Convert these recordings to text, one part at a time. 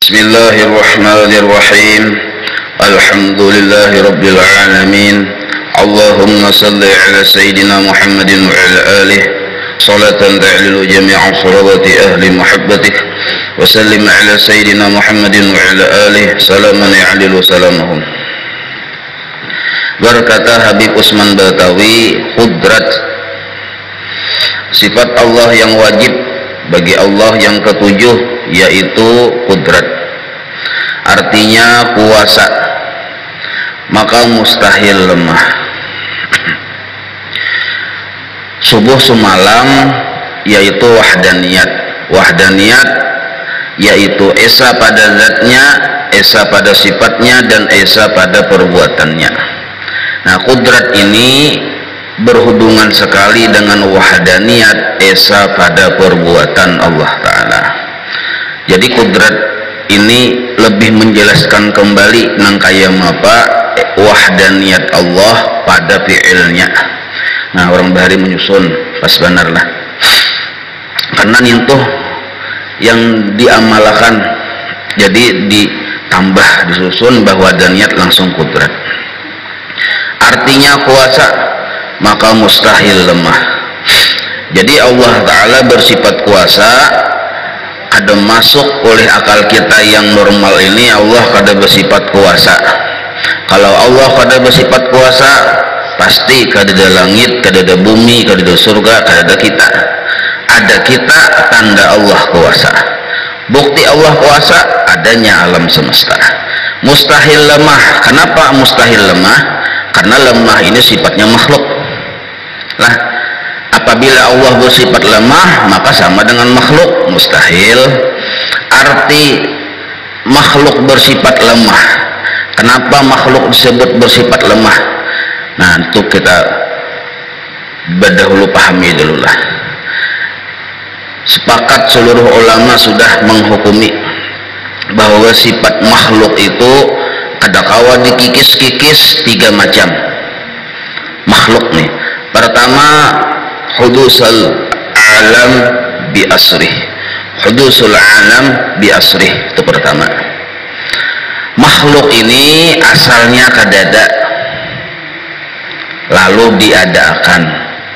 Bismillahirrahmanirrahim. Alhamdulillahi rabbil alamin. Allahumma salli ala sayyidina Muhammadin wa ala alihi salatan ta'lilu jami'a salawati ahli muhabbatik wa sallim ala sayyidina Muhammadin wa ala alihi salaman ya'lilu salamahum. Berkata Habib Usman Batawi, qudrat sifat Allah yang wajib bagi Allah yang ketujuh yaitu qudrat, artinya kuasa, maka mustahil lemah. Subuh semalam yaitu wahdaniyat. Wahdaniyat yaitu esa pada zatnya, esa pada sifatnya, dan esa pada perbuatannya. Nah, qudrat ini berhubungan sekali dengan wahdaniyat, esa pada perbuatan Allah Ta'ala. Jadi qudrat ini lebih menjelaskan kembali nangkaya apa wahdaniyat Allah pada fi'ilnya. Nah, orang bahari menyusun pas benar lah, karena nyentuh yang diamalkan, jadi ditambah disusun bahwa wahdaniyat langsung qudrat, artinya kuasa, maka mustahil lemah. Jadi Allah Ta'ala bersifat kuasa, kada masuk oleh akal kita yang normal ini. Allah kada bersifat kuasa. Kalau Allah kada bersifat kuasa, pasti kada ada langit, kada ada bumi, kada ada surga, kada ada kita. Ada kita, tanda Allah kuasa. Bukti Allah kuasa adanya alam semesta. Mustahil lemah. Kenapa mustahil lemah? Karena lemah ini sifatnya makhluk lah. Apabila Allah bersifat lemah, maka sama dengan makhluk, mustahil. Arti makhluk bersifat lemah, kenapa makhluk disebut bersifat lemah? Nah, untuk kita berdahulu pahami dulu lah. Sepakat seluruh ulama sudah menghukumi bahwa sifat makhluk itu ada kawan dikikis-kikis tiga macam makhluk nih. Pertama, hudusul alam bi asrih. Hudusul alam bi asrih itu pertama. Makhluk ini asalnya kadada, lalu diadakan.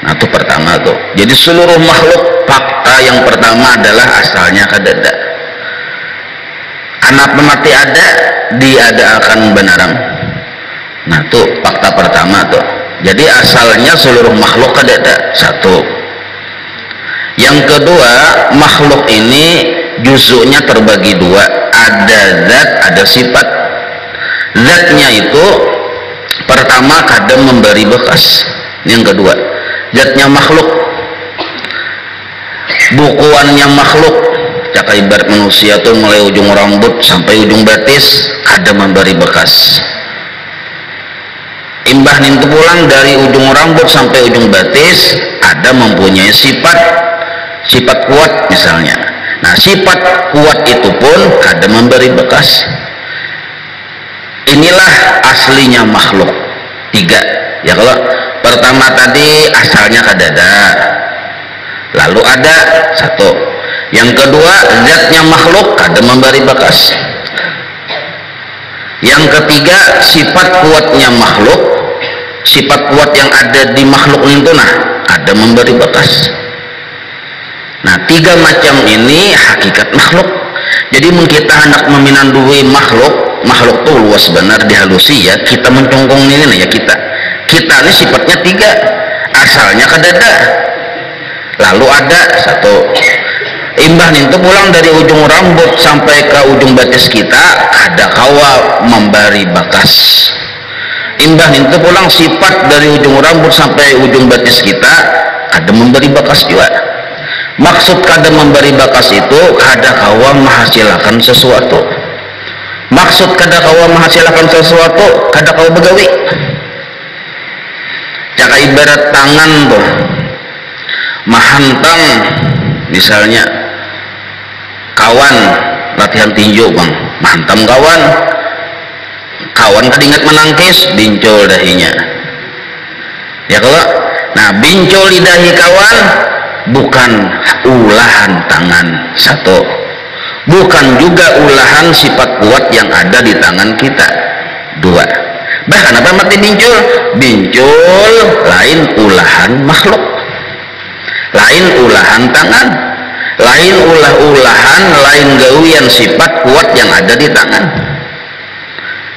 Nah, itu pertama tuh. Jadi seluruh makhluk, fakta yang pertama adalah asalnya kadada. Anak mati ada, diadakan benaran. Nah, tuh fakta pertama tuh. Jadi asalnya seluruh makhluk ada satu. Yang kedua, makhluk ini juzuknya terbagi dua. Ada zat, ada sifat. Zatnya itu pertama kadang memberi bekas. Yang kedua, zatnya makhluk. Bukuannya makhluk. Caka ibarat manusia tuh mulai ujung rambut sampai ujung batis kadang memberi bekas. Imbah nintu pulang dari ujung rambut sampai ujung batis ada mempunyai sifat kuat misalnya. Nah, sifat kuat itu pun ada memberi bekas. Inilah aslinya makhluk tiga ya. Kalau pertama tadi asalnya kadada, lalu ada satu. Yang kedua, zatnya makhluk ada memberi bekas. Yang ketiga, sifat kuatnya makhluk, sifat kuat yang ada di makhluk itu ada memberi bekas. Nah, tiga macam ini hakikat makhluk. Jadi kita hendak meminandui makhluk tuh luas benar dihalusi ya. Kita mencongkong ini ya kita ini sifatnya tiga. Asalnya kadada, lalu ada satu. Imbah itu pulang dari ujung rambut sampai ke ujung batis kita ada kawa memberi bekas. Imbah itu pulang sifat dari ujung rambut sampai ujung batis kita ada memberi bekas juga. Maksud kada memberi bekas itu kada kawa menghasilkan sesuatu. Maksud kada kawa menghasilkan sesuatu kada kawa begawi. Caka ibarat tangan tuh mahantam misalnya kawan latihan tinju bang, mahantam kawan kadingat menangkis, bincul dahinya ya kalau. Nah, bincul di dahi kawan bukan ulahan tangan satu, bukan juga ulahan sifat kuat yang ada di tangan kita. Dua. Bahkan apa mati bincul? Bincul lain ulahan makhluk, lain ulahan tangan, lain ulah-ulahan, lain gawian sifat kuat yang ada di tangan.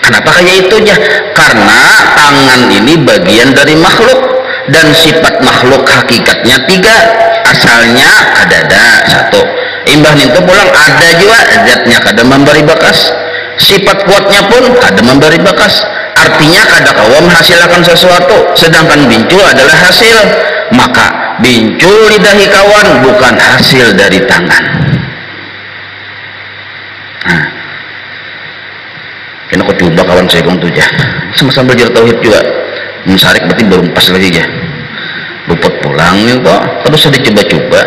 Kenapa kayak itunya? Karena tangan ini bagian dari makhluk, dan sifat makhluk hakikatnya tiga. Asalnya kadada satu, imbah itu pulang ada juga zatnya kada memberi bekas, sifat kuatnya pun kada memberi bekas. Artinya kada kawa menghasilkan sesuatu, sedangkan bincul adalah hasil. Maka bincul lidahi kawan bukan hasil dari tangan. Nah, kena aku coba kawan saya kong tuh ya, sama-sama belajar tauhid juga. Mensarik berarti belum pas lagi ya, luput pulang itu terus ada coba-coba.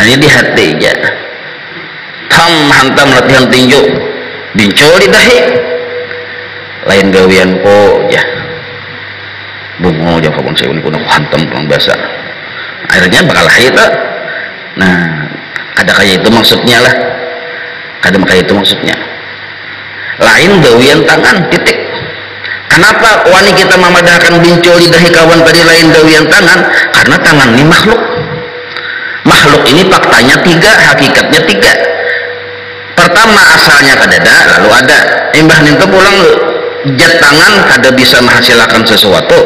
Ini di hati ya, tam hantam latihan tinju, bincul lidahi, lain gawian ko ya. Bungo jam kapan saya unik hantam pulang biasa, akhirnya bakal itu. Nah, ada kayak itu maksudnya lah, ada kayak itu maksudnya. Lain gawian tangan titik. Kenapa wani kita memadahkan bincul lidahi kawan tadi lain gawian tangan? Karena tangan ini makhluk. Makhluk ini faktanya tiga, hakikatnya tiga. Pertama asalnya kadada, lalu ada. Imbah itu pulang jat tangan kada bisa menghasilkan sesuatu,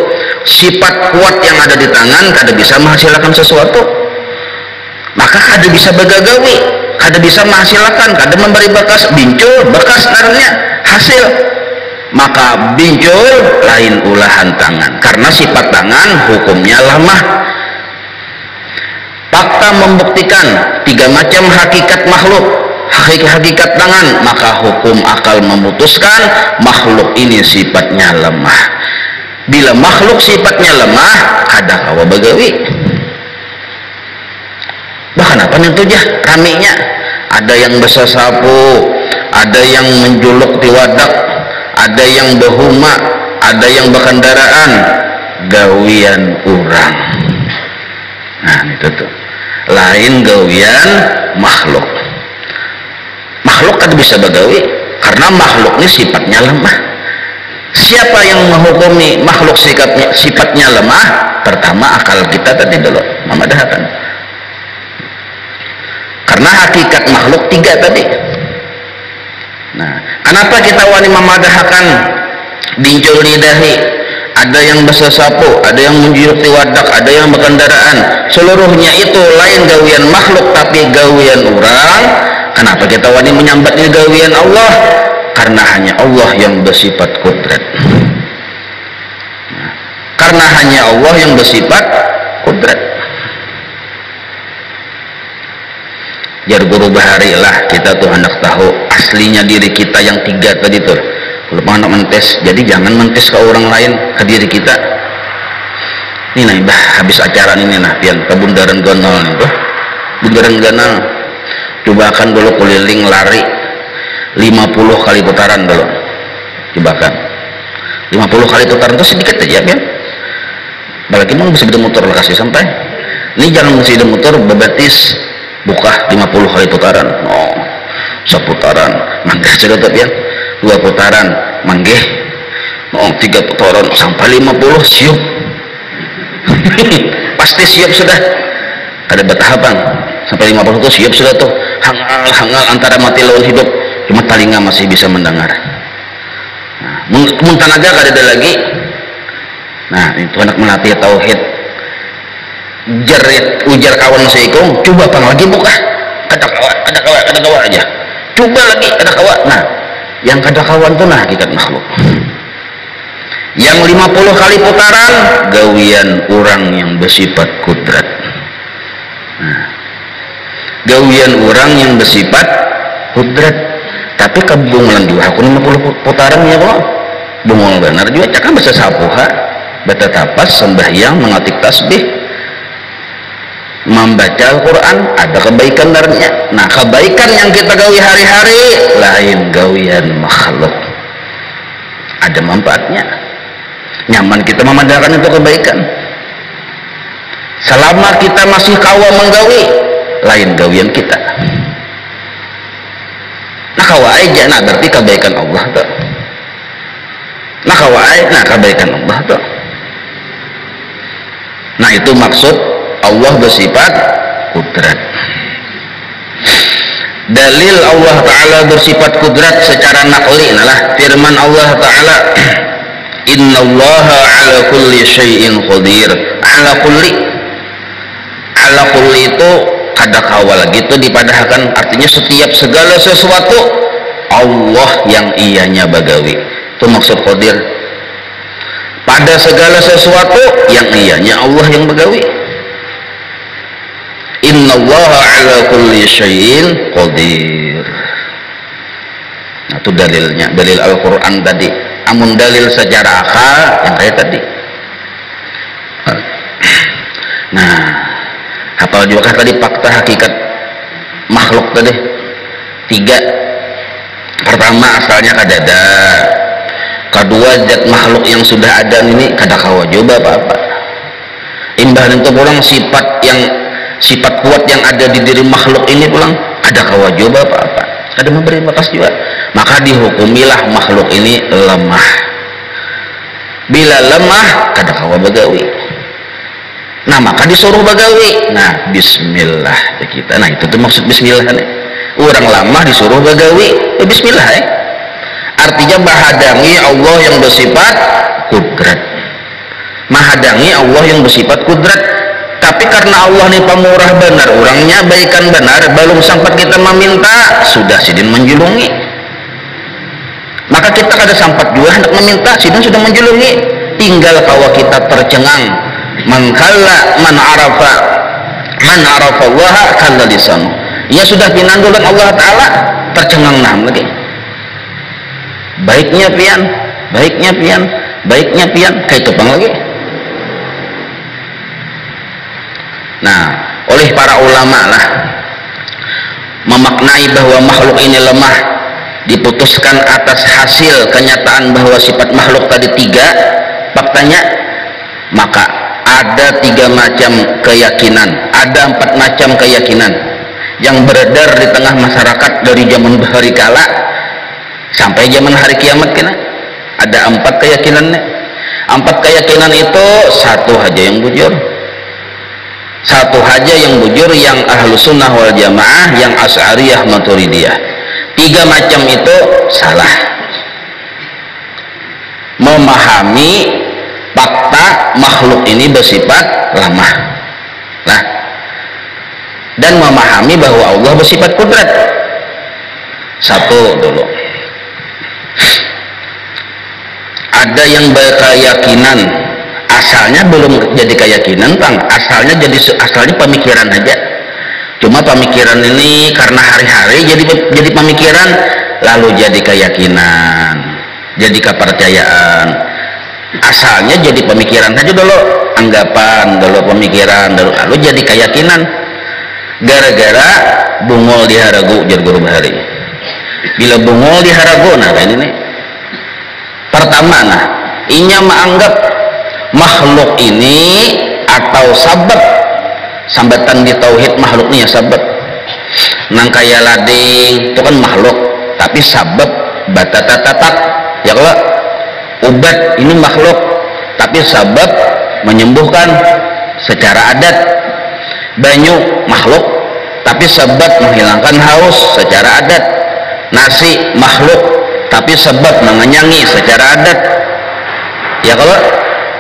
sifat kuat yang ada di tangan kada bisa menghasilkan sesuatu, maka kada bisa bergagawi, kada bisa menghasilkan, kada memberi bekas. Bincul bekas narnya hasil, maka bincul lain ulahan tangan, karena sifat tangan hukumnya lemah. Fakta membuktikan tiga macam hakikat makhluk, hakikat tangan, maka hukum akal memutuskan makhluk ini sifatnya lemah. Bila makhluk sifatnya lemah, kada kawa bagawi. Bahkan apa itu ya raminya, ada yang bersasapu, ada yang menjuluk di wadak, ada yang berhuma, ada yang berkendaraan, gawian orang. Nah itu tuh lain gawian makhluk. Makhluk kan bisa bagawi karena makhluk ini sifatnya lemah. Siapa yang menghukumi makhluk sifatnya lemah? Pertama akal kita tadi dulu memadahkan, karena hakikat makhluk tiga tadi. Nah, kenapa kita wani memadahkan bincul lidahi? Ada yang bersesapu, ada yang menjuluk di wadak, ada yang berkendaraan. Seluruhnya itu lain gawian makhluk tapi gawian orang. Kenapa kita wani menyambat di gawian Allah? Karena hanya Allah yang bersifat kudrat. Nah, karena hanya Allah yang bersifat kudrat. Jar guru bahari lah kita tuh hendak tahu aslinya diri kita yang tiga tadi tuh. Kalau mau mentes, jadi jangan mentes ke orang lain, ke diri kita. Ini nah, bah habis acara ini nah, pian ke Bundaran Ganal nih, bah. Bundaran Ganal. Coba akan dulu keliling lari 50 kali putaran dulu. Coba kan 50 kali putaran itu sedikit aja ya. Balik mau bisa motor kasih sampai. Ini jangan mesti motor bebatis buka 50 kali putaran. Oh, seputaran manggih sudah tuh ya. 2 putaran manggih. Oh, 3 putaran sampai 50 siap. Pasti siap sudah. Ada bertahapan sampai 50 itu siap sudah tuh. Hangal antara mati lawan hidup, cuma telinga masih bisa mendengar. Nah, muntanaga kada ada lagi. Nah, itu anak melatih tauhid. Ujar kawan saya ikung, coba pang lagi buka. Ada kawa aja. Coba lagi ada kawa. Nah, yang kada kawan tuh nah hakikat makhluk. Yang 50 kali putaran gawian orang yang bersifat kudrat. Nah, gawian orang yang bersifat kudrat. Tapi kebungulan juga aku 50 putaran ya kok. Bungul benar juga cakap bahasa sapuha, baca tapas, sembahyang, mengatik tasbih, membaca Al-Quran, ada kebaikan darinya. Nah, kebaikan yang kita gawi hari-hari lain gawian makhluk, ada manfaatnya. Nyaman kita memandangkan itu kebaikan selama kita masih kawa menggawi. lain gawian kita. Nah kawaai jana berarti kebaikan Allah tuh. Nah kawaai nah kebaikan Allah tuh. Nah itu maksud Allah bersifat kudrat. Dalil Allah Ta'ala bersifat kudrat secara nakli adalah firman Allah Ta'ala, innallaha ala kulli syai'in qadir. Ala kulli itu kada kawal gitu dipadahkan, artinya setiap segala sesuatu Allah yang ianya bagawi. Itu maksud qadir. Pada segala sesuatu yang ianya Allah yang bagawi. Innallaha ala kulli syai'in qadir. Nah, itu dalilnya, dalil Al-Quran tadi. Amun dalil secara akal yang kayak tadi. Nah, hafal juga kan tadi fakta hakikat makhluk tadi 3. Pertama asalnya kadada. Kedua zat makhluk yang sudah ada ini kada kawa coba apa-apa. Imbah itu pulang sifat kuat yang ada di diri makhluk ini pulang ada kawa coba apa-apa. Ada memberi batas juga. Maka dihukumilah makhluk ini lemah. Bila lemah kada kawa bagawi. Nah maka disuruh bagawi. Nah bismillah ya kita. Nah itu tuh maksud bismillah nih. Orang lemah disuruh bagawi. Bismillah ya. Artinya mahadangi Allah yang bersifat kudrat. Mahadangi Allah yang bersifat kudrat. Tapi karena Allah ini pemurah benar, orangnya baikan benar, belum sempat kita meminta sudah sidin menjulungi. Maka kita kada sempat juga hendak meminta, sidin sudah menjulungi. Tinggal kawa kita tercengang. Man arafa Allah kalla lisanu. Ia sudah pinanggulan Allah Ta'ala tercengang nam lagi. Baiknya pian kayak tepang lagi. Nah, oleh para ulama lah memaknai bahwa makhluk ini lemah diputuskan atas hasil kenyataan bahwa sifat makhluk tadi 3 faktanya, maka ada 3 macam keyakinan, ada 4 macam keyakinan yang beredar di tengah masyarakat dari zaman bahari kala sampai zaman hari kiamat kena. Ada 4 keyakinannya. 4 keyakinan itu satu aja yang bujur. Satu aja yang bujur, yang ahlu sunnah wal jamaah, yang asy'ariyah maturidiyah. 3 macam itu salah. Memahami fakta makhluk ini bersifat lemah. Nah, dan memahami bahwa Allah bersifat kudrat. Satu dulu. Ada yang berkeyakinan asalnya belum jadi keyakinan bang, asalnya pemikiran aja. Cuma pemikiran ini karena hari-hari jadi pemikiran, lalu jadi keyakinan, jadi kepercayaan. Asalnya jadi pemikiran saja dulu, anggapan dulu, pemikiran dulu, lalu jadi keyakinan. Gara-gara bungol di haragu jadi guru bahari. Bila bungol di haragu, nah ini nih. Pertama, nah, inya menganggap makhluk ini atau sabab sambatan di tauhid makhluk ini ya sabab. Nang kaya lading itu kan makhluk, tapi sabab batatatat ya kalau obat ini makhluk, tapi sabab menyembuhkan secara adat. Banyu makhluk, tapi sebab menghilangkan haus secara adat. Nasi makhluk, tapi sebab mengenyangi secara adat. Ya kalau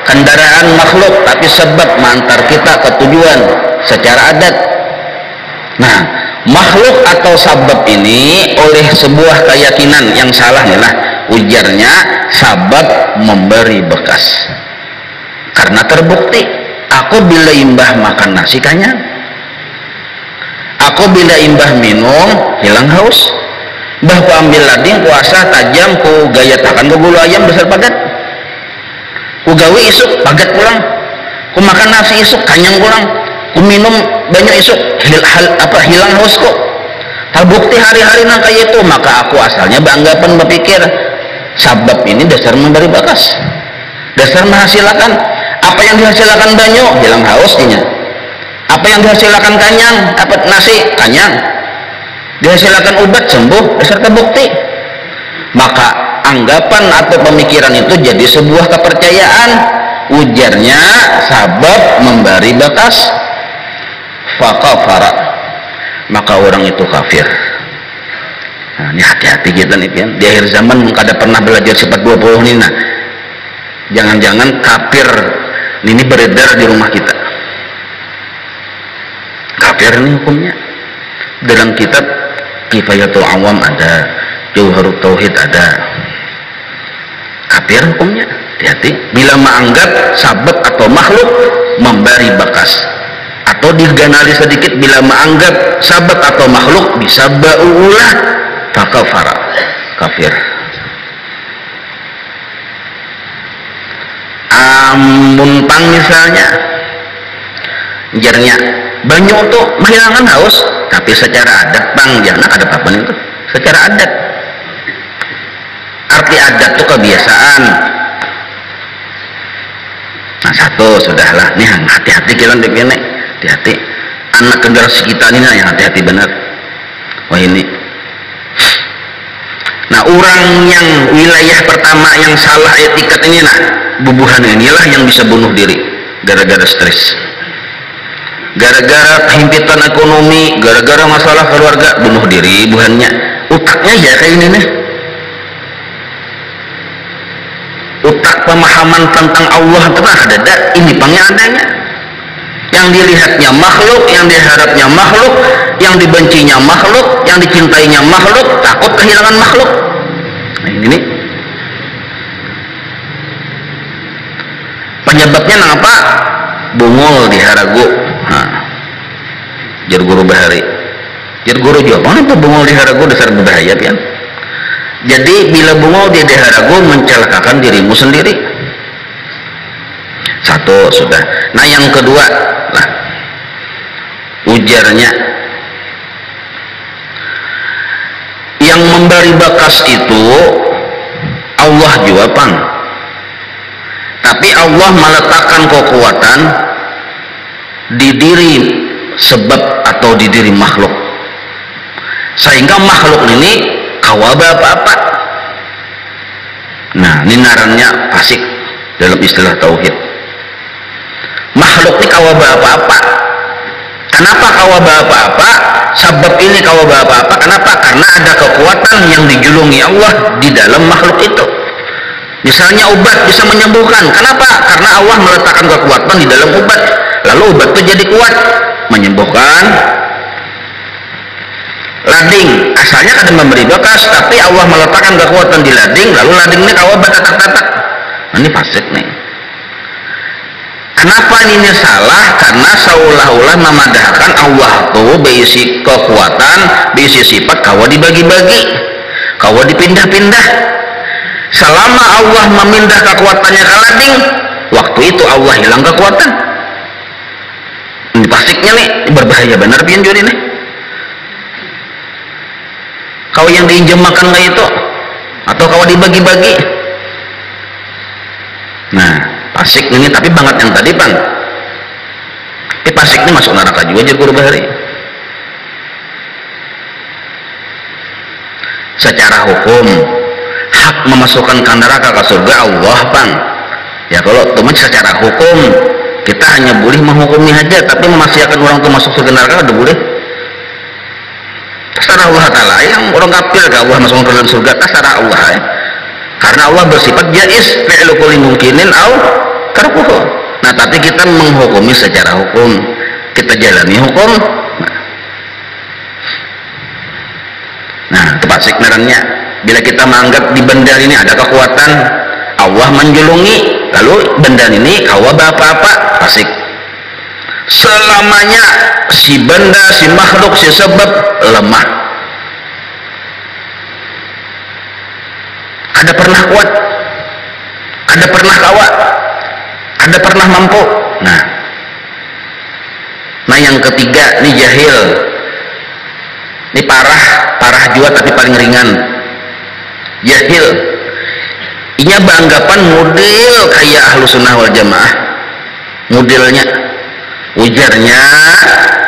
kendaraan makhluk, tapi sebab mengantar kita ke tujuan secara adat. Nah, makhluk atau sabab ini oleh sebuah keyakinan yang salah nih lah, ujarnya sabab memberi bekas. Karena terbukti, aku bila imbah makan nasi kanyang, aku bila imbah minum hilang haus. Bah ku ambil lading puasa tajam, ku gaya takan ke bulu ayam besar pagat, ku gawe isuk pagat pulang, ku makan nasi isuk kanyang pulang, ku minum banyak isuk hilang haus kok. Terbukti hari-hari nang kayak itu, maka aku asalnya beranggapan berpikir sabab ini dasar memberi bakas, dasar menghasilkan. Apa yang dihasilkan banyak hilang haus dinya. Apa yang dihasilkan kanyang, dapat nasi kanyang, dihasilkan obat sembuh, dasar terbukti. Maka anggapan atau pemikiran itu jadi sebuah kepercayaan. Ujarnya sabab memberi bakas, fakafara, maka orang itu kafir. Nah, ini hati-hati kita nih kan. Di akhir zaman kada pernah belajar sifat 20 ini. Nah, jangan-jangan kafir ini beredar di rumah kita. Kafir ini hukumnya. Dalam kitab Kifayatul Awam ada, Jauharut Tauhid ada. Kafir hukumnya. Hati-hati bila menganggap sabab atau makhluk memberi bakas, atau diganali sedikit bila menganggap sabab atau makhluk bisa baulah, fakafara, kafir. Muntang misalnya, jarnya banyak tuh menghilangkan haus, tapi secara adat bang, jangan ada apa itu secara adat. Arti adat tuh kebiasaan. Nah, satu sudahlah nih, hati-hati kita nih, hati-hati anak generasi kita ini yang hati-hati benar. Wah ini, nah orang yang wilayah pertama yang salah etikat ini, nah bubuhan inilah yang bisa bunuh diri gara-gara stres, gara-gara himpitan ekonomi, gara-gara masalah keluarga, bunuh diri buhannya. Utaknya ya kayak ini nih, utak pemahaman tentang Allah itu ada, ini pangnya adanya. Yang dilihatnya makhluk, yang diharapnya makhluk, yang dibencinya makhluk, yang dicintainya makhluk, takut kehilangan makhluk. Nah, ini penyebabnya kenapa? Bungul di haragu. Nah, jar guru bahari, jar guru jawaban apa bungul di haragu dasar berbahaya pian. Jadi bila bungul di haragu mencelakakan dirimu sendiri. Satu sudah. Nah yang kedua, nah, ujarnya yang memberi bakas itu Allah juga pang. Tapi Allah meletakkan kekuatan di diri sebab atau di diri makhluk, sehingga makhluk ini kawaba apa-apa. Nah ini narannya fasik dalam istilah tauhid. Makhluk ini kawaba apa-apa. Kenapa kawaba apa-apa? Sebab ini kawaba apa-apa. Kenapa? Karena ada kekuatan yang dijulungi Allah di dalam makhluk itu. Misalnya obat bisa menyembuhkan. Kenapa? Karena Allah meletakkan kekuatan di dalam obat. Lalu obat itu jadi kuat, menyembuhkan. Lading asalnya kadang memberi bakas, tapi Allah meletakkan kekuatan di lading, lalu lading ini kawaba tatak-tatak. Nah, ini fasik nih. Kenapa ini salah? Karena seolah-olah memadahkan Allah tuh berisi kekuatan, berisi sifat kawa dibagi-bagi, kawa dipindah-pindah. Selama Allah memindah kekuatannya ke lading, waktu itu Allah hilang kekuatan. Ini pasiknya nih, berbahaya benar pian juri nih. Kau yang diinjam makan kayak itu, atau kau dibagi-bagi. Nah, pasik ini tapi banget yang tadi pan. Tapi pasik ini masuk neraka juga jadi guru bahari. Secara hukum hak memasukkan ke neraka ke surga Allah pan. Ya kalau teman secara hukum kita hanya boleh menghukumi aja, tapi memastikan orang itu masuk surga neraka ada boleh. Terserah Allah Ta'ala, yang orang kafir ke Allah masuk ke dalam surga terserah Allah ya. Karena Allah bersifat jaiz, fi'lu kulli mungkinin au tarkuhu. Nah tapi kita menghukumi secara hukum, kita jalani hukum. Nah itu pasik narannya. Bila kita menganggap di benda ini ada kekuatan Allah menjulungi, lalu benda ini kawaba apa-apa, pasik. Selamanya si benda, si makhluk, si sebab lemah. Ada pernah kuat, ada pernah kawa, ada pernah mampu. Nah yang ketiga ini jahil, ini parah juga tapi paling ringan. Jahil, inya beranggapan model kayak ahlu sunnah wal jamaah, modelnya Ujarnya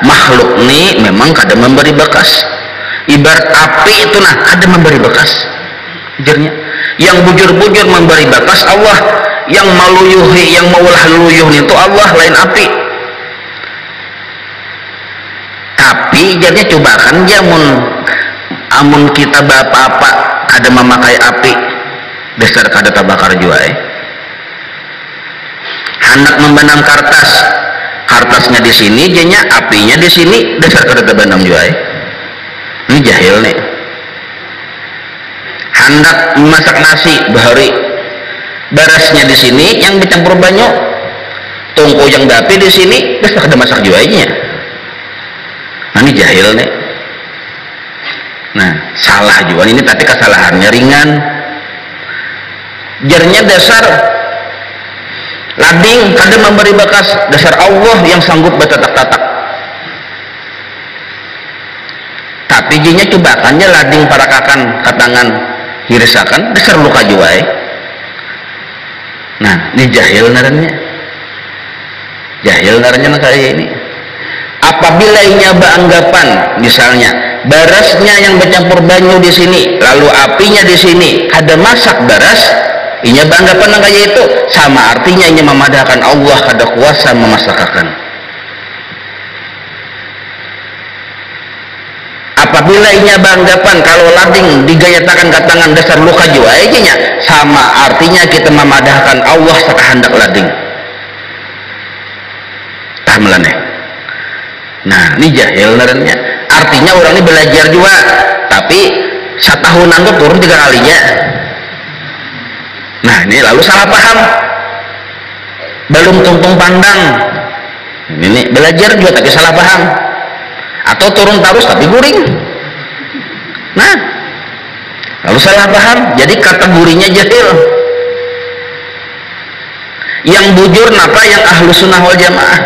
makhluk nih memang kada memberi bekas. Ibarat api itu nah kada memberi bekas. Ujarnya yang bujur-bujur memberi bekas Allah, yang maluyuhi, yang maulah luyuh itu Allah, lain api. Tapi ujarnya cobakan dia amun kita bapak-bapak kada memakai api, dasar kada tabakar jua hendak membenam kertasnya di sini, jadinya apinya di sini, dasar kada tabandam jua ini jahil nih. Hendak memasak nasi bahari, barasnya di sini, yang dicampur banyak, tungku yang dapi di sini, dasar kada masak jua nya. Nah ini jahil nih. Nah salah juga ini, tapi kesalahannya ringan. Jarnya dasar lading kada memberi bekas, dasar Allah yang sanggup betatak-tatak. Tapi jinya cobakannya lading parakakan katangan hirisakan, dasar luka juga Nah ini jahil narannya. Jahil narannya kayak ini. Apabila inya beranggapan misalnya barasnya yang bercampur banyu di sini, lalu apinya di sini, kada masak baras, inya beranggapan kayak itu, sama artinya inya memadahkan Allah kada kuasa memasakakan. Apabila inya beranggapan kalau lading digayatakan ke tangan dasar luka jua inya, sama artinya kita memadahkan Allah sakahandak lading. Tahmelaneh. Nah ini jahil narannya. Artinya orang ini belajar juga, tapi setahun anggap turun 3 kalinya. Nah ini lalu salah paham, belum tuntung pandang. Ini belajar juga tapi salah paham, atau turun terus tapi guring. Nah lalu salah paham, jadi kategorinya jahil. Yang bujur napa? Yang ahlu sunnah wal jamaah,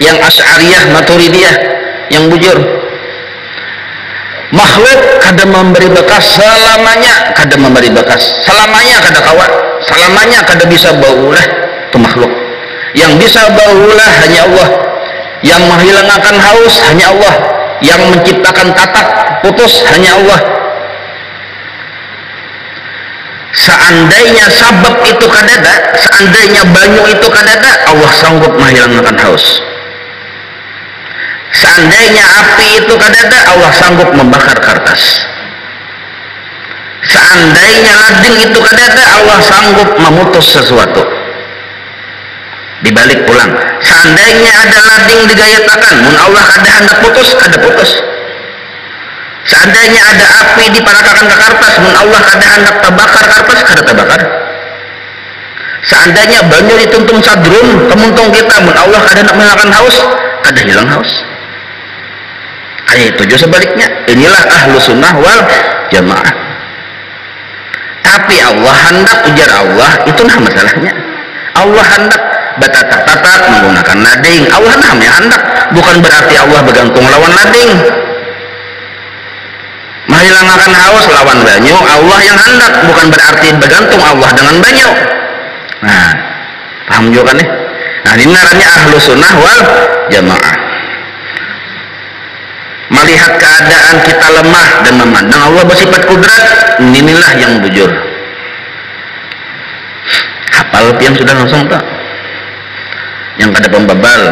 yang asy'ariyah maturidiyah, yang bujur. Makhluk kada memberi bekas selamanya, kada memberi bekas selamanya, kada kawat selamanya, kada bisa baulah itu makhluk. Yang bisa baulah hanya Allah, yang menghilangkan haus hanya Allah, yang menciptakan tatak putus hanya Allah. Seandainya sabab itu kadada, seandainya banyu itu kadada, Allah sanggup menghilangkan haus. Seandainya api itu kadada, Allah sanggup membakar kertas. Seandainya lading itu kadada, Allah sanggup memutus sesuatu. Dibalik pulang, seandainya ada lading digayatakan, mun Allah kada hendak putus, kada putus. Seandainya ada api diparakakan ke kertas, mun Allah kada hendak tabakar kertas, kada tabakar. Seandainya banyu dituntung sadrum kemuntung kita, mun Allah kada hendak menghilangkan haus, kada hilang haus. Kayak itu juga sebaliknya. Inilah ahlu sunnah wal jamaah. Tapi Allah hendak, ujar Allah, itu nah masalahnya. Allah hendak batatak-tatak menggunakan lading. Allah namanya hendak, bukan berarti Allah bergantung lawan lading. Menghilangkan haus lawan banyu, Allah yang hendak, bukan berarti bergantung Allah dengan banyu. Nah, paham juga kan nih? Nah, ini namanya ahlu sunnah wal jamaah. Melihat keadaan kita lemah dan memandang Allah bersifat kudrat, inilah yang bujur. Hafal yang sudah langsung tak? Yang kada pembabal.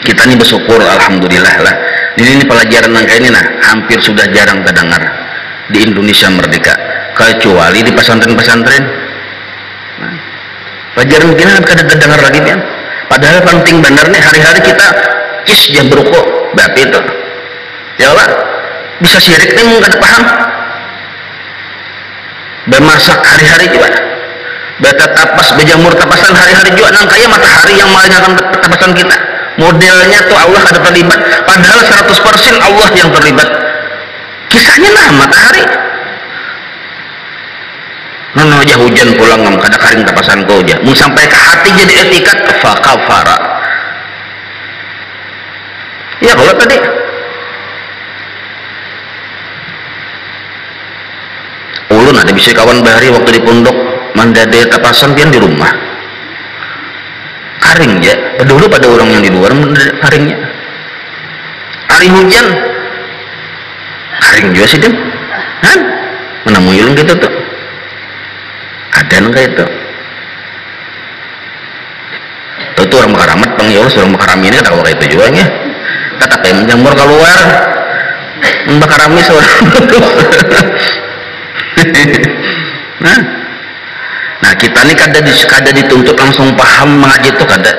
Kita ini bersyukur, alhamdulillah lah. Ini pelajaran yang kayak ini nah, hampir sudah jarang terdengar di Indonesia merdeka, kecuali di pesantren-pesantren. Nah, pelajaran begini kada terdengar lagi kan? Padahal penting benar nih, hari-hari kita jam berukuk berarti itu ya Allah bisa syirik nih mungkin kada paham. Bermasak hari-hari juga, bertatapas berjamur tapasan hari-hari juga, nang kaya matahari yang menyalakan tapasan kita. Modelnya tuh Allah kada terlibat, padahal 100% Allah yang terlibat. Kisahnya nah matahari nono aja hujan pulang ngam kada karing tapasan kau aja mau sampai ke hati jadi etikat fakafara. Ya kalau tadi ulun ada bisa kawan bahari waktu di pondok mandade tapasan pian di rumah haring ya. Dulu pada orang yang di luar haringnya. Hari hujan haring juga sih Din. Kan? Mana muyulung gitu tuh. Ada enggak itu? Itu orang makaramat bang ya, orang makarami ini tahu kayak itu juga ya. Kata kayak menjamur keluar, makarami seorang. Nah kita ini kada dituntut langsung paham mengaji itu kada.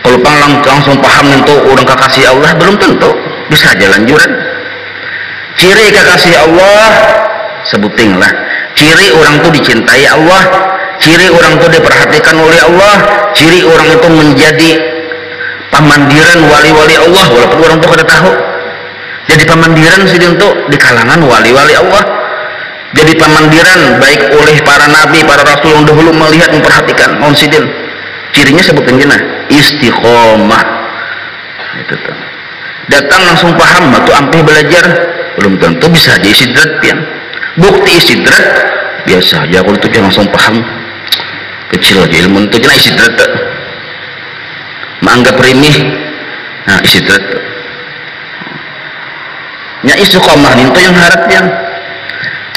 Kalau langsung paham itu orang kekasih Allah belum tentu bisa aja lanjuran. Ciri kekasih Allah sebuting lah. Ciri orang itu dicintai Allah. Ciri orang itu diperhatikan oleh Allah. Ciri orang itu menjadi pamandiran wali-wali Allah walaupun orang itu kada tahu. Jadi pamandiran sih itu di kalangan wali-wali Allah. Jadi pamandiran baik oleh para nabi, para rasul yang dahulu melihat memperhatikan mohon sidin. Cirinya sebutin gina istiqomah. Itu tuh. Datang langsung paham atau ampih belajar belum tentu bisa aja istidrat pian. Bukti istidrat biasa aja kalau itu langsung paham. Kecil aja ilmu itu kena istidrat menganggap remeh. Nah istidrat nya istiqomah itu yang harapnya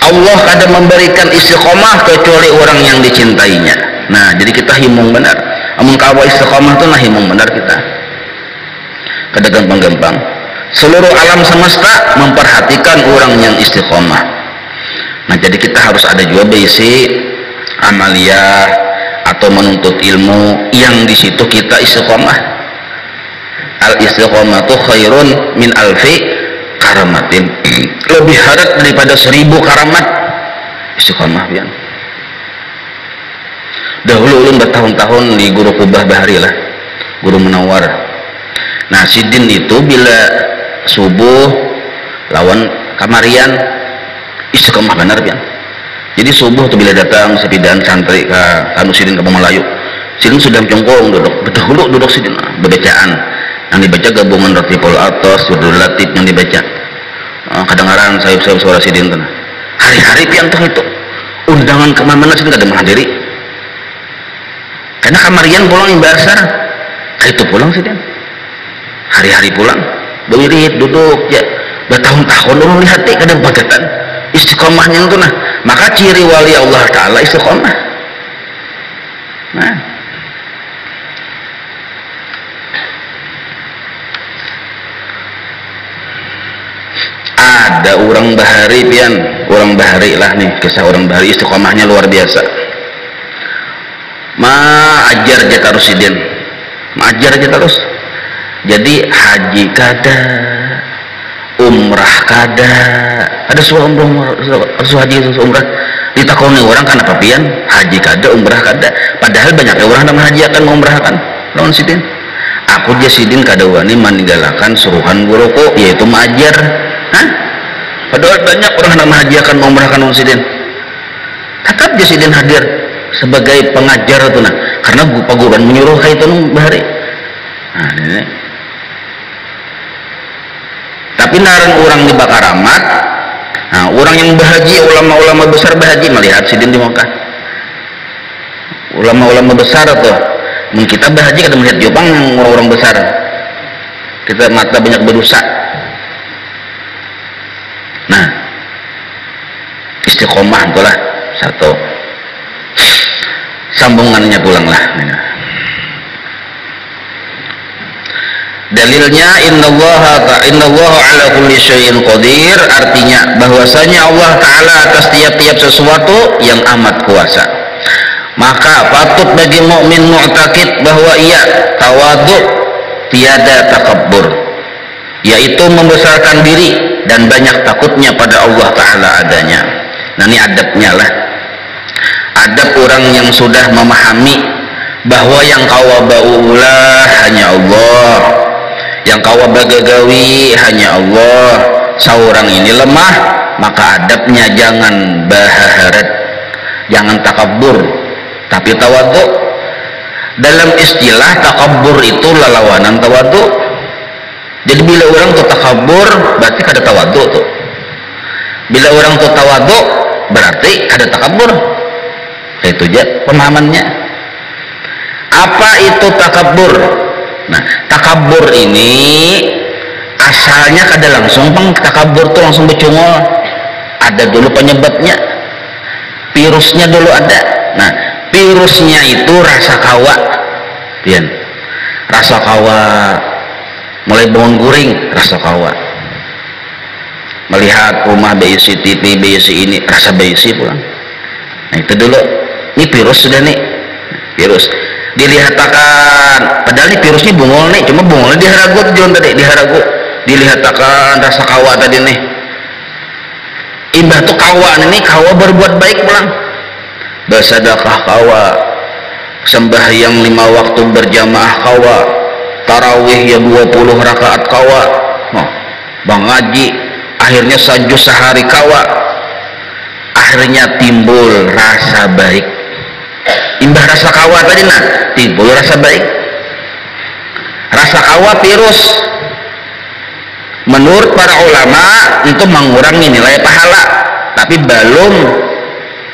Allah kada memberikan istiqomah kecuali orang yang dicintainya. Nah jadi kita himung benar amun kawa istiqomah itu nah himung benar kita kada gampang-gampang. Seluruh alam semesta memperhatikan orang yang istiqomah. Nah jadi kita harus ada juga basic amaliyah atau menuntut ilmu yang di situ kita istiqomah. Al istiqomatu khairun min alfi karamatin. Lebih harap daripada 1000 karamat istiqomah pian. Dahulu ulun bertahun-tahun di guru Kubah Bahari lah, guru Munawar. Nah sidin itu bila subuh lawan kamarian istiqomah benar pian. Jadi subuh tuh bila datang sepidan santri ke anu sidin ke Melayu, sidin sudah jongkong duduk sidin bebacaan yang dibaca gabungan Ratibul Atas, Judul Latif yang dibaca. Kedengaran sayup-sayup suara sidin tuh. Hari-hari pian tuh itu undangan kemana sidin kada menghadiri. Karena kamarian pulang yang basar, itu pulang sidin. Hari-hari pulang, bewirit duduk ya. Bertahun-tahun orang lihat kada bagatan. Istiqomahnya itu nah maka ciri wali Allah Ta'ala istiqomah. Nah ada orang Bahari pian, orang Bahari lah nih kisah orang Bahari istiqomahnya luar biasa. Ajar aja terus sidin, ajar aja terus. Jadi haji kada, umrah kada, ada haji umrah ditakoni orang kan apa pian haji kada umrah kada, padahal banyak orang yang haji akan umrahkan lawan sidin. Aku aja sidin kada wani meninggalkan suruhan guruku yaitu mengajar. Padahal banyak orang yang haji akan umrahkan lawan sidin. Tetap aja sidin hadir sebagai pengajar itu nah karena paguran menyuruh kayak itu Bahari. Nah ini tapi naran orang di Bakaramat, nah orang yang bahaji, ulama-ulama besar bahaji melihat sidin di Mekah. Ulama-ulama besar tuh, kita bahaji kada melihat Jepang orang-orang besar. Kita mata banyak berdosa. Nah, istiqomah itulah satu. Sambungannya pulanglah. Dalilnya innallaha ala kulli syai'in qadir, artinya bahwasanya Allah Ta'ala atas tiap-tiap sesuatu yang amat kuasa. Maka patut bagi mukmin mu'taqid bahwa ia tawadhu tiada takabbur, yaitu membesarkan diri dan banyak takutnya pada Allah Ta'ala adanya. Nah ini adabnya lah, adab orang yang sudah memahami bahwa yang kawabaulah hanya Allah, yang kawa bagagawi hanya Allah. Seorang ini lemah, maka adabnya jangan baharat, jangan takabur, tapi tawadhu. Dalam istilah takabur itu lawanan tawadhu. Jadi bila orang tuh takabur berarti kada tawadhu tuh. Bila orang tuh tawadhu berarti kada takabur. Itu aja pemahamannya. Apa itu takabur? Nah, takabur ini asalnya kada langsung takabur tuh langsung becungol. Ada dulu penyebabnya, virusnya dulu ada. Nah, virusnya itu rasa kawa, pian. Rasa kawa, mulai bangun guring, rasa kawa. Melihat rumah BIC TV, BIC ini, rasa BIC pulang. Nah, itu dulu. Ini virus sudah nih, virus. Dilihatakan, padahal ini virusnya bungol nih, cuma bungolnya diharagut John tadi, diharagut. Dilihatakan rasa kawa tadi nih. Imbah tuh kawa ini, kawa berbuat baik pulang. Bersedekah kawa, sembahyang 5 waktu berjamaah kawa, tarawih ya 20 rakaat kawa, bang ngaji, akhirnya sajud sehari kawa, akhirnya timbul rasa baik. Imbah rasa kawa tadi nah, timbul rasa baik. Rasa kawa virus. Menurut para ulama itu mengurangi nilai pahala, tapi belum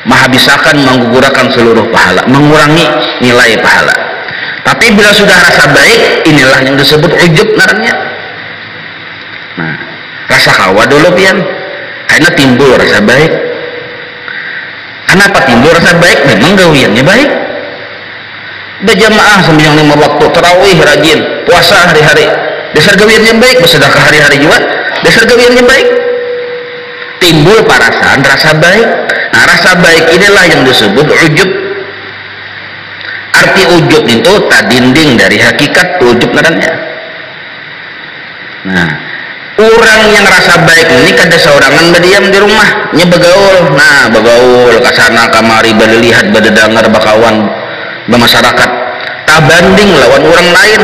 menghabiskan menggugurkan seluruh pahala, mengurangi nilai pahala. Tapi bila sudah rasa baik, inilah yang disebut ujub namanya. Nah, rasa kawa dulu pian, karena timbul rasa baik. Kenapa timbul rasa baik? Memang gawiannya baik. Berjamaah sembahyang 5 waktu, tarawih rajin, puasa hari-hari. Dasar gawiannya baik, bersedekah hari-hari juga. Dasar gawiannya baik. Timbul perasaan rasa baik. Nah, rasa baik inilah yang disebut ujub. Arti ujub itu tak dinding dari hakikat ujub namanya. Nah, orang yang rasa baik ini kada seorangan berdiam di rumah, nya begaul. Nah, begaul kasana kamari, berlihat, berdengar, bakawan bermasyarakat. Tak banding lawan orang lain.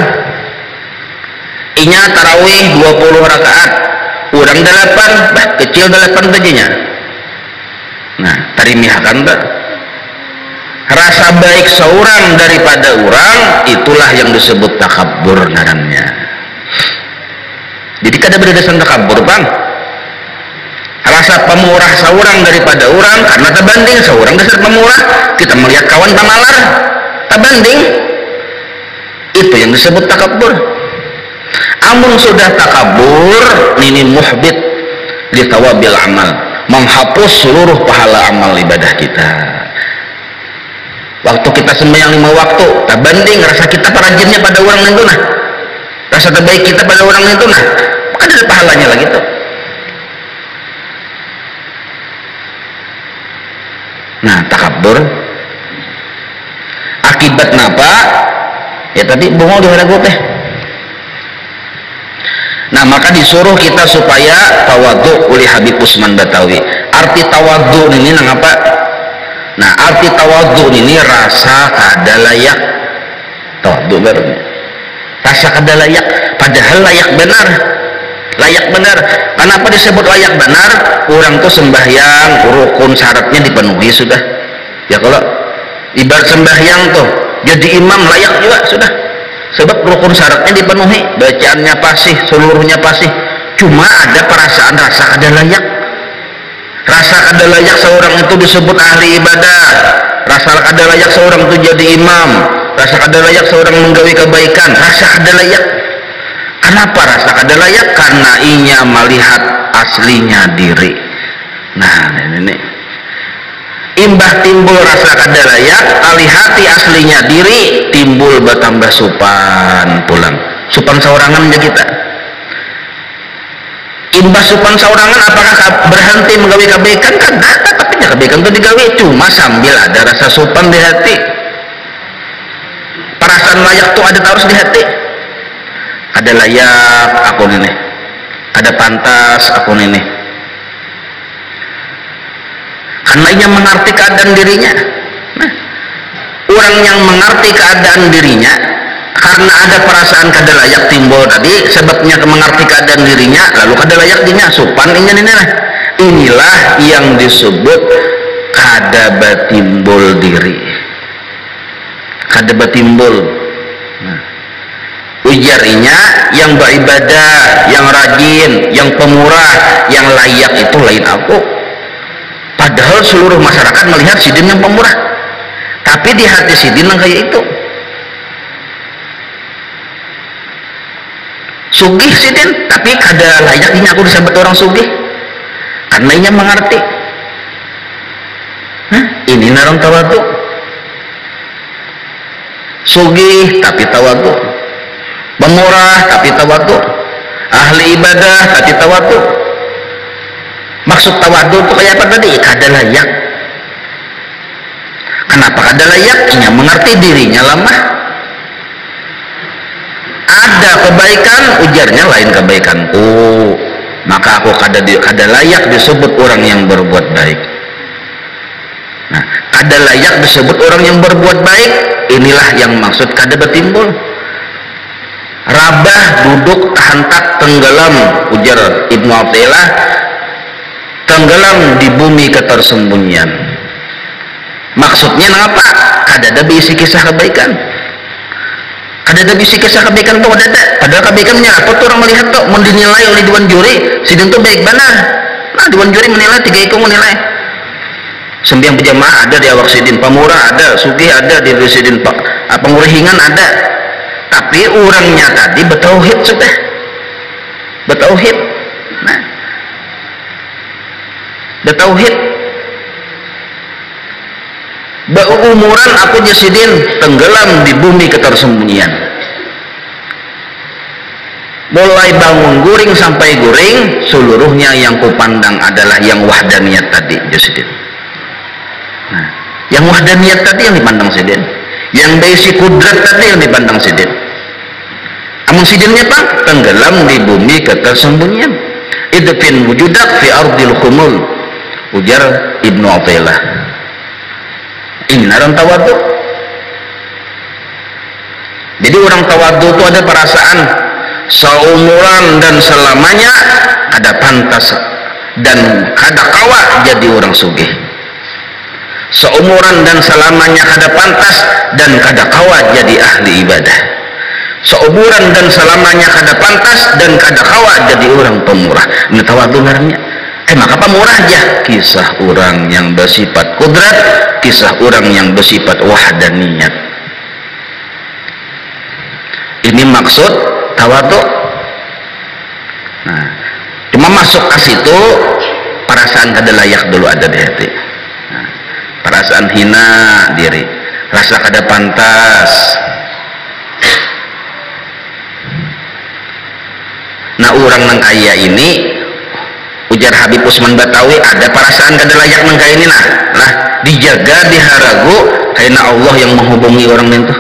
Inya tarawih 20 rakaat, kurang 8, bah kecil 8 tajinya. Nah, tarimihakan tak? Rasa baik seorang daripada orang, itulah yang disebut takabur namanya. Jadi kada berdasarkan takabur bang. Rasa pemurah seorang daripada orang, karena terbanding seorang dasar pemurah, kita melihat kawan pamalar, terbanding. Itu yang disebut takabur. Amun sudah takabur, ini muhbit li tawabil amal, menghapus seluruh pahala amal ibadah kita. Waktu kita sembahyang 5 waktu, tak banding rasa kita perajinnya pada orang itu nah, rasa terbaik kita pada orang itu nah, maka ada pahalanya lagi tuh. Nah, takabur akibat napa? Ya tadi bungol diharagut teh. Nah, maka disuruh kita supaya tawadhu oleh Habib Usman Batawi. Arti tawadhu ini nang apa? Nah, arti tawadhu ini rasa kada layak. Tawadhu baru. Rasa kada layak, padahal layak benar. Layak benar. Kenapa disebut layak benar? Orang tuh sembahyang, rukun syaratnya dipenuhi sudah. Ya kalau ibarat sembahyang tuh jadi imam layak juga sudah. Sebab rukun syaratnya dipenuhi, bacaannya fasih, seluruhnya fasih. Cuma ada perasaan rasa kada layak. Rasa kada layak seorang itu disebut ahli ibadah. Rasa kada layak seorang itu jadi imam. Rasa kada layak seorang menggawi kebaikan. Rasa kada layak. Kenapa rasa kada layak? Karena inya melihat aslinya diri. Nah, ini imbah timbul rasa kada layak, alihati aslinya diri, timbul bertambah supan pulang. Supan seorangan aja kita. Imbah supan seorangan, apakah berhenti menggawi kebaikan? Kan ada, tapi kebaikan itu digawi, cuma sambil ada rasa supan di hati. Perasaan layak tuh ada terus di hati. Ada layak aku ini, ada pantas aku ini. Karena ia mengerti keadaan dirinya. Nah, orang yang mengerti keadaan dirinya karena ada perasaan kada layak timbul tadi, sebabnya mengerti keadaan dirinya, lalu kada layak dinya supan inilah yang disebut kada batimbul diri, kada batimbul. Nah, ujarinya yang beribadah, yang rajin, yang pemurah, yang layak itu lain aku. Padahal seluruh masyarakat melihat sidin yang pemurah, tapi di hati sidin yang kayak itu. sugih sih den, tapi kada layak ini aku disebut orang sugih karena inya mengerti. Ini narang tawadu, sugih tapi tawadu, pemurah tapi tawadu, ahli ibadah tapi tawadu. Maksud tawadu itu kayak apa tadi? Kada layak. Kenapa kada layak? Inya mengerti dirinya lemah. Ada kebaikan, ujarnya lain kebaikanku, maka aku kada layak disebut orang yang berbuat baik. Nah, kada layak disebut orang yang berbuat baik, inilah yang maksud kada betimbul. Rabah duduk hantak tenggelam, ujar Ibnu Athaillah, tenggelam di bumi ketersembunyian. Maksudnya apa? Kada ada bisi kisah kebaikan. Kada ada bisi kisah kebaikan tuh ada. Padahal kebaikannya apa tuh orang melihat tuh mendinilai oleh Dewan Juri, sidin tuh baik mana? Nah, Dewan Juri menilai, 3 ikung menilai. Sembiang berjamaah ada di awak sidin, pamurah ada, sugih ada di sidin, pengurihingan ada. Tapi orangnya tadi bertauhid sudah. Bertauhid. Nah, bertauhid. Beumuran aku jasidin tenggelam di bumi ketersembunyian. Mulai bangun guring sampai guring, seluruhnya yang kupandang adalah yang wahdaniyat tadi jasidin. Nah, yang wahdaniyat tadi yang dipandang sidin, yang basi kudrat tadi yang dipandang sidin. Amun sidinnya pak tenggelam di bumi ketersembunyian. Idfin wujudak fi ardil khumul, ujar Ibnu Athaillah. Ini orang tawadu. Jadi orang tawadu itu ada perasaan seumuran dan selamanya kada pantas dan kada kawa jadi orang sugih. Seumuran dan selamanya kada pantas dan kada kawa jadi ahli ibadah. Seumuran dan selamanya kada pantas dan kada kawa jadi orang pemurah. Ini tawadu ngarannya. Maka pemurah aja kisah orang yang bersifat kudrat, kisah orang yang bersifat wahdaniyat. Ini maksud tawadu. Nah, cuma masuk ke situ perasaan kada layak dulu ada di hati. Nah, perasaan hina diri, rasa kada pantas. Nah, orang nang kaya ini, ujar Habib Usman Batawi, ada perasaan kada layak nang kaya ini lah dijaga, diharagu karena Allah yang menghubungi orang itu.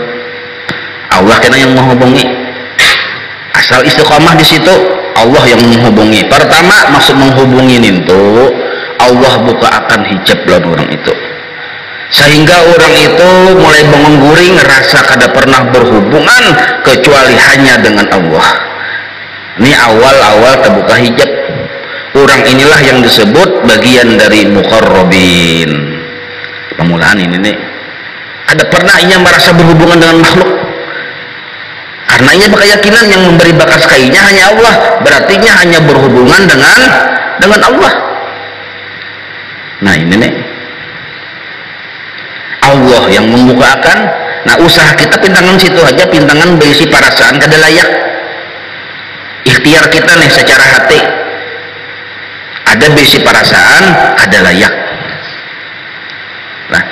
Allah kena yang menghubungi. Asal istiqomah di situ, Allah yang menghubungi. Pertama maksud menghubungi itu, Allah buka akan hijab lawan orang itu. Sehingga orang itu mulai bangun guring ngerasa kada pernah berhubungan kecuali hanya dengan Allah. Ini awal-awal terbuka hijab. Orang inilah yang disebut bagian dari muqarrabin. Permulaan ini nih. Ada pernah ia merasa berhubungan dengan makhluk. Karena ia berkeyakinan yang memberi bakas kainya hanya Allah. Berarti ia hanya berhubungan dengan Allah. Nah ini nih. Allah yang membukakan. Nah usaha kita pintangan situ aja, pintangan berisi perasaan kada layak. Ikhtiar kita nih secara hati. Ada berisi perasaan kada layak. Nah,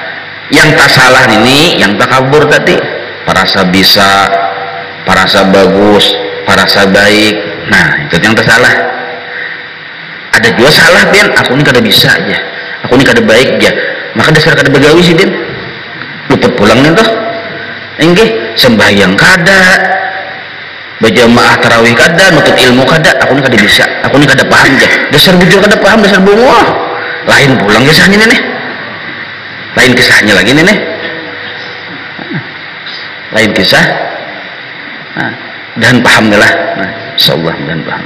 yang tak salah ini, yang tak kabur tadi, perasa bisa, perasa bagus, perasa baik. Nah, itu yang tak salah. Ada juga salah, Ben. Aku ini kada bisa aja. Aku ini kada baik aja. Maka dasar kada begawi sih, Ben. Luput pulang nih toh. Enggih, sembahyang kada, berjamaah tarawih kada, nutut ilmu kada, aku ini kada bisa, aku ini kada paham aja. Dasar bujur kada paham, dasar bungo. Lain pulang kisahnya nih. Lain kisahnya lagi nih. Lain kisah. Nah, dan paham lah. Nah, insyaallah dan paham.